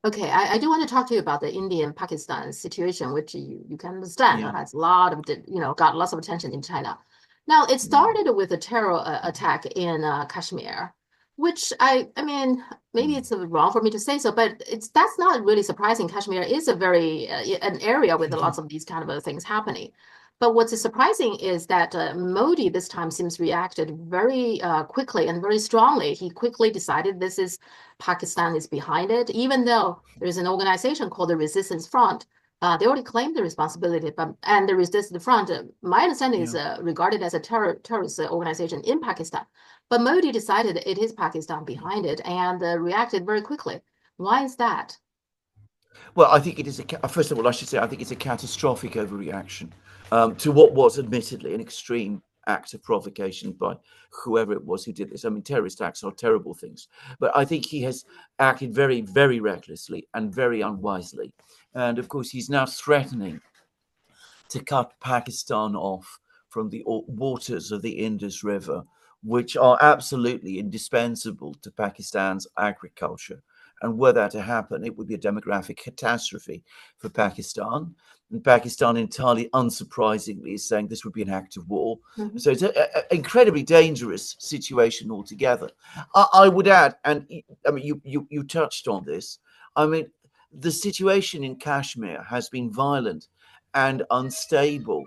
Okay, I do want to talk to you about the Indian-Pakistan situation, which you can understand Yeah. has a lot of, got lots of attention in China. Now, it Mm, started with a terror attack in Kashmir, which I mean, maybe mm, it's wrong for me to say so, but that's not really surprising. Kashmir is a very an area with lots of these kind of things happening. But what's surprising is that Modi this time seems reacted very quickly and very strongly. He quickly decided this is Pakistan is behind it, even though there is an organization called the Resistance Front. They already claimed the responsibility, but and the Resistance Front, my understanding is yeah. regarded as a terrorist organization in Pakistan. But Modi decided it is Pakistan behind it and reacted very quickly. Why is that? Well, I think it is first of all, I should say, I think it's a catastrophic overreaction to what was admittedly an extreme act of provocation by whoever it was who did this. I mean, terrorist acts are terrible things, but I think he has acted very, very recklessly and very unwisely. And of course, he's now threatening to cut Pakistan off from the waters of the Indus River, which are absolutely indispensable to Pakistan's agriculture. And were that to happen, it would be a demographic catastrophe for Pakistan. And Pakistan, entirely unsurprisingly, is saying this would be an act of war. Mhm. So it's an incredibly dangerous situation altogether. I would add, and I mean, you touched on this. I mean, the situation in Kashmir has been violent and unstable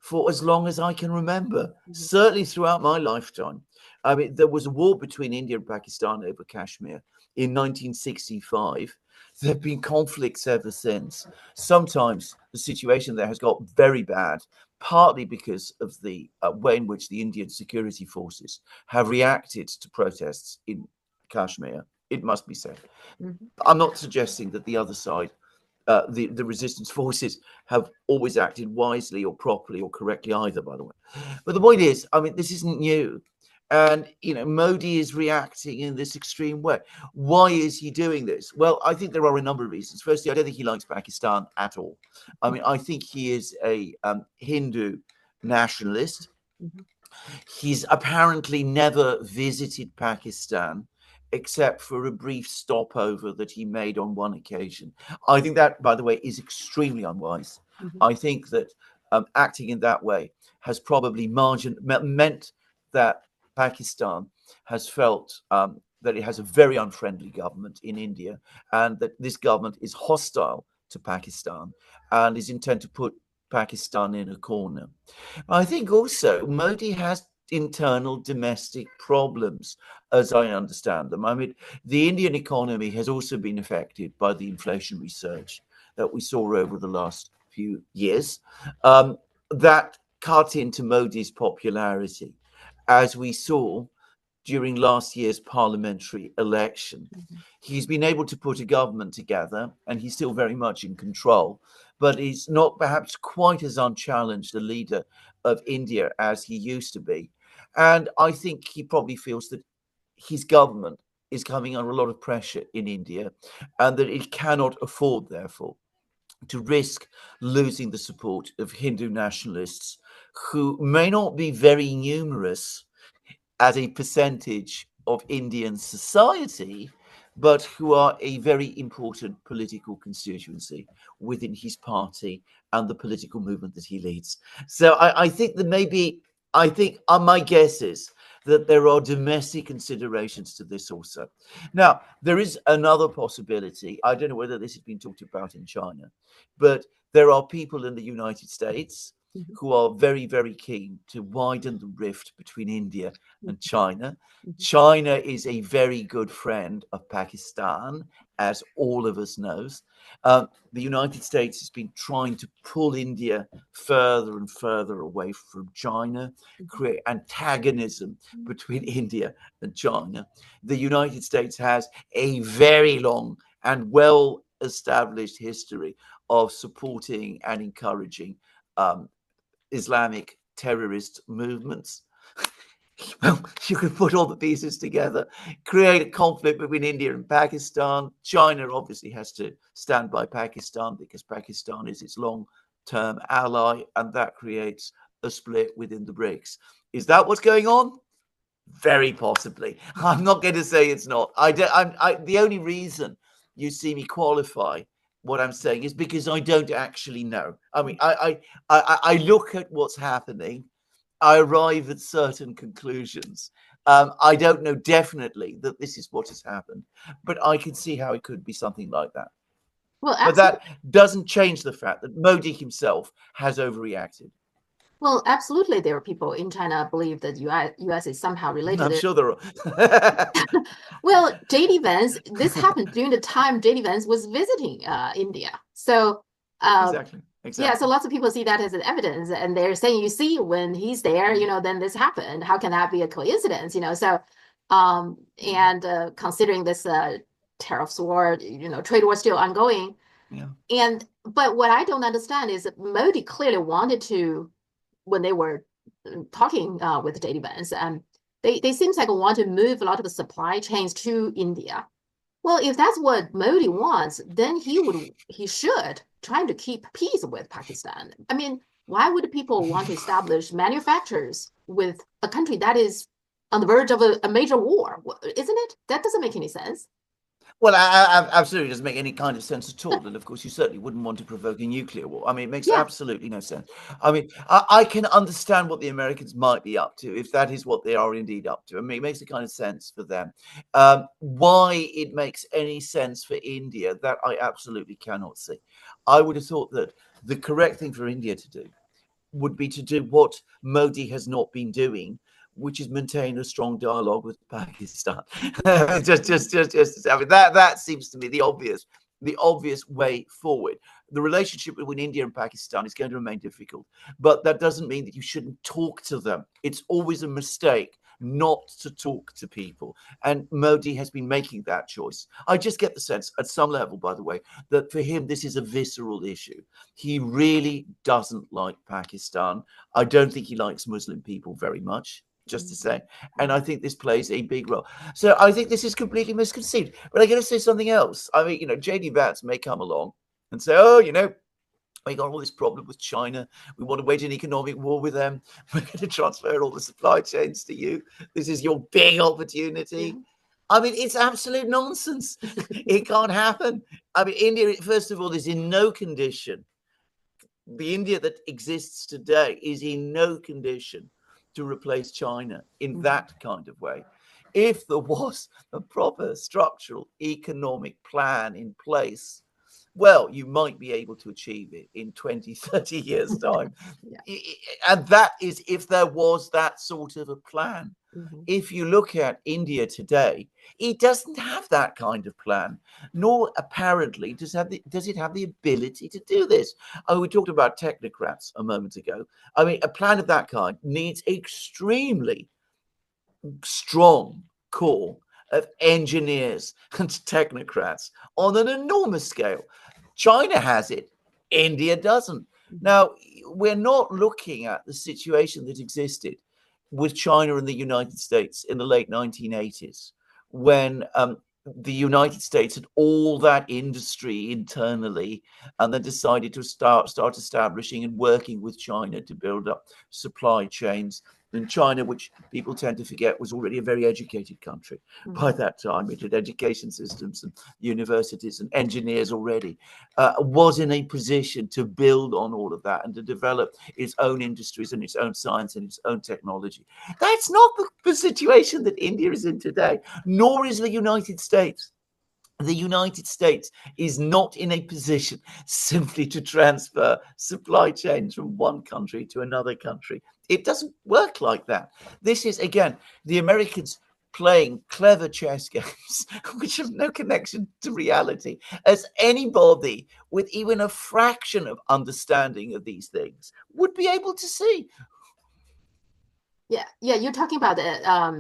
for as long as I can remember, Mhm. certainly throughout my lifetime. I mean, there was a war between India and Pakistan over Kashmir in 1965. There have been conflicts ever since. Sometimes the situation there has got very bad, partly because of the way in which the Indian security forces have reacted to protests in Kashmir, it must be said. Mhm. I'm not suggesting that the other side, the resistance forces, have always acted wisely or properly or correctly either, by the way. But the point is, I mean, this isn't new. And, Modi is reacting in this extreme way. Why is he doing this? Well, I think there are a number of reasons. Firstly, I don't think he likes Pakistan at all. I mean, I think he is a Hindu nationalist. Mhm. He's apparently never visited Pakistan except for a brief stopover that he made on one occasion. I think that, by the way, is extremely unwise. Mhm. I think that acting in that way has probably meant that Pakistan has felt that it has a very unfriendly government in India and that this government is hostile to Pakistan and is intent to put Pakistan in a corner. I think also Modi has internal domestic problems, as I understand them. I mean, the Indian economy has also been affected by the inflationary surge that we saw over the last few years. That cut into Modi's popularity, as we saw during last year's parliamentary election. Mhm. He's been able to put a government together and he's still very much in control, but he's not perhaps quite as unchallenged a leader of India as he used to be. And I think he probably feels that his government is coming under a lot of pressure in India and that it cannot afford, therefore, to risk losing the support of Hindu nationalists who may not be very numerous as a percentage of Indian society, but who are a very important political constituency within his party and the political movement that he leads. So I think that maybe, I think my guess is that there are domestic considerations to this also. Now, there is another possibility. I don't know whether this has been talked about in China, but there are people in the United States Mhm. who are very, very keen to widen the rift between India Mhm. and China. Mhm. China is a very good friend of Pakistan, as all of us knows. The United States has been trying to pull India further and further away from China, Mhm. create antagonism between India and China. The United States has a very long and well established history of supporting and encouraging um, Islamic terrorist movements. Well, you can put all the pieces together, create a conflict between India and Pakistan. China obviously has to stand by Pakistan because Pakistan is its long term ally, and that creates a split within the BRICS. Is that what's going on? Very possibly. I'm not going to say it's not. The only reason you see me qualify what I'm saying is because I don't actually know. I mean, I look at what's happening, I arrive at certain conclusions. I don't know definitely that this is what has happened, but I can see how it could be something like that. Well, But absolutely. that doesn't change the fact that Modi himself has overreacted. Well, absolutely. There are people in China believe that US is somehow related I'm to. sure there are. Well, JD Vance, this happened during the time JD Vance was visiting India. So, uh, Exactly, yeah, so exactly. lots of people see that as an evidence, and they're saying, you see, when he's there, Mm, then this happened. How can that be a coincidence? So, mm, and considering this tariffs war, trade war still ongoing, yeah. and but what I don't understand is that Modi clearly wanted to, when they were talking with JD Vance, they seems like want to move a lot of the supply chains to India. Well, if that's what Modi wants, then he should try to keep peace with Pakistan. I mean, why would people want to establish manufacturers with a country that is on the verge of a major war? Isn't it? That doesn't make any sense. Well, absolutely doesn't make any kind of sense at all. And of course, you certainly wouldn't want to provoke a nuclear war. I mean, it makes Yeah. absolutely no sense. I mean, I can understand what the Americans might be up to if that is what they are indeed up to. I mean, it makes a kind of sense for them. Why it makes any sense for India, that I absolutely cannot see. I would have thought that the correct thing for India to do would be to do what Modi has not been doing, which is maintain a strong dialogue with Pakistan. just. I mean, that seems to me the obvious way forward. The relationship between India and Pakistan is going to remain difficult, but that doesn't mean that you shouldn't talk to them. It's always a mistake not to talk to people. And Modi has been making that choice. I just get the sense, at some level, by the way, that for him, this is a visceral issue. He really doesn't like Pakistan. I don't think he likes Muslim people very much, just to say. And I think this plays a big role. So I think this is completely misconceived. But I'm going to say something else. I mean, JD Vance may come along and say, oh, we got all this problem with China. We want to wage an economic war with them. We're going to transfer all the supply chains to you. This is your big Yeah. opportunity. I mean, it's absolute nonsense. It can't happen. I mean, India, first of all, is in no condition. The India that exists today is in no condition to replace China in Mhm. that kind of way. If there was a proper structural economic plan in place, well, you might be able to achieve it in 20, 30 years' time. Yeah. And that is if there was that sort of a plan. Mhm. If you look at India today, it doesn't have that kind of plan, nor apparently does it have the ability to do this. Oh, we talked about technocrats a moment ago. I mean, a plan of that kind needs extremely strong core of engineers and technocrats on an enormous scale. China has it, India doesn't. Mhm. Now, we're not looking at the situation that existed with China and the United States in the late 1980s when the United States had all that industry internally and then decided to start establishing and working with China to build up supply chains. And China, which people tend to forget, was already a very educated country by Mhm. that time. It had education systems and universities and engineers already, was in a position to build on all of that and to develop its own industries and its own science and its own technology. That's not the situation that India is in today, nor is the United States. The United States is not in a position simply to transfer supply chains from one country to another country. It doesn't work like that. This is, again, the Americans playing clever chess games which have no connection to reality, as anybody with even a fraction of understanding of these things would be able to see. Yeah, yeah, you're talking about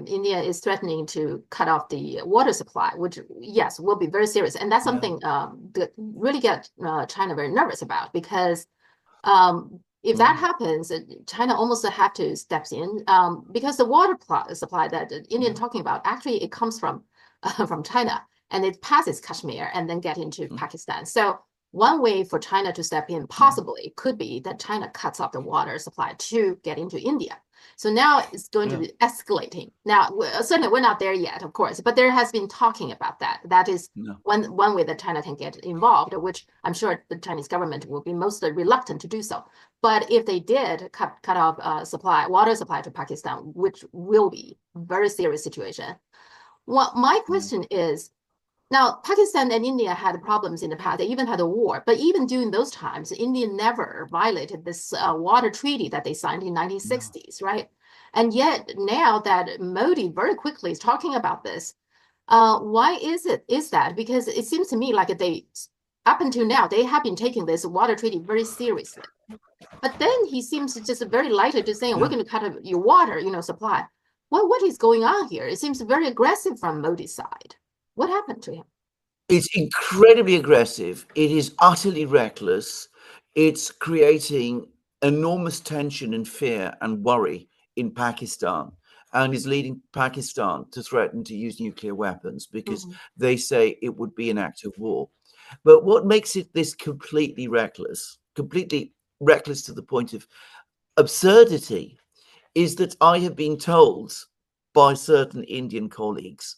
India is threatening to cut off the water supply, which yes, will be very serious, and that's Yeah. something that really get China very nervous about because if that Mm, happens, China almost have to steps in because the water supply that India yeah. talking about actually it comes from from China and it passes Kashmir and then get into Mm, Pakistan. So one way for China to step in yeah. possibly could be that China cuts off the water supply to get into India. So now it's going to Yeah. be escalating. Now, certainly we're not there yet, of course, but there has been talking about that. That is No. one way that China can get involved, which I'm sure the Chinese government will be mostly reluctant to do so. But if they did cut off water supply to Pakistan, which will be a very serious situation. Well, my Yeah. question is, now, Pakistan and India had problems in the past. They even had a war. But even during those times, India never violated this water treaty that they signed in No. 1960s, right? And yet now that Modi very quickly is talking about this, why is that? Because it seems to me like they, up until now, they have been taking this water treaty very seriously. But then he seems just very lightly just saying, we're Yeah. going to cut your water, supply. What is going on here? It seems very aggressive from Modi's side. What happened to him? It's incredibly aggressive. It is utterly reckless. It's creating enormous tension and fear and worry in Pakistan and is leading Pakistan to threaten to use nuclear weapons because Mhm. they say it would be an act of war. But what makes it this completely reckless to the point of absurdity, is that I have been told by certain Indian colleagues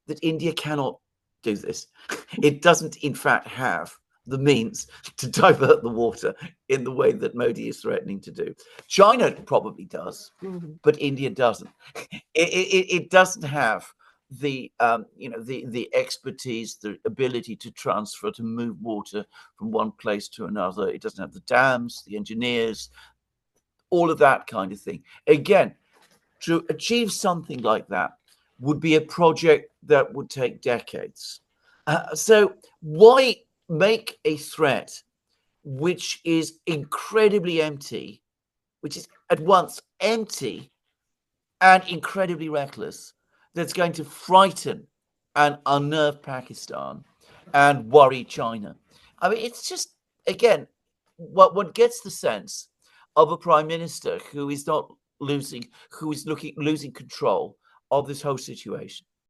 that India cannot do this. It doesn't, in fact, have the means to divert the water in the way that Modi is threatening to do. China probably does, Mhm. but India doesn't. It doesn't have the expertise, the ability to transfer, to move water from one place to another. It doesn't have the dams, the engineers, all of that kind of thing. Again, to achieve something like that would be a project that would take decades. So why make a threat which is incredibly empty, which is at once empty and incredibly reckless, that's going to frighten and unnerve Pakistan and worry China? I mean, it's just, again, what one gets the sense of a prime minister who is not losing, who is losing control of this whole situation.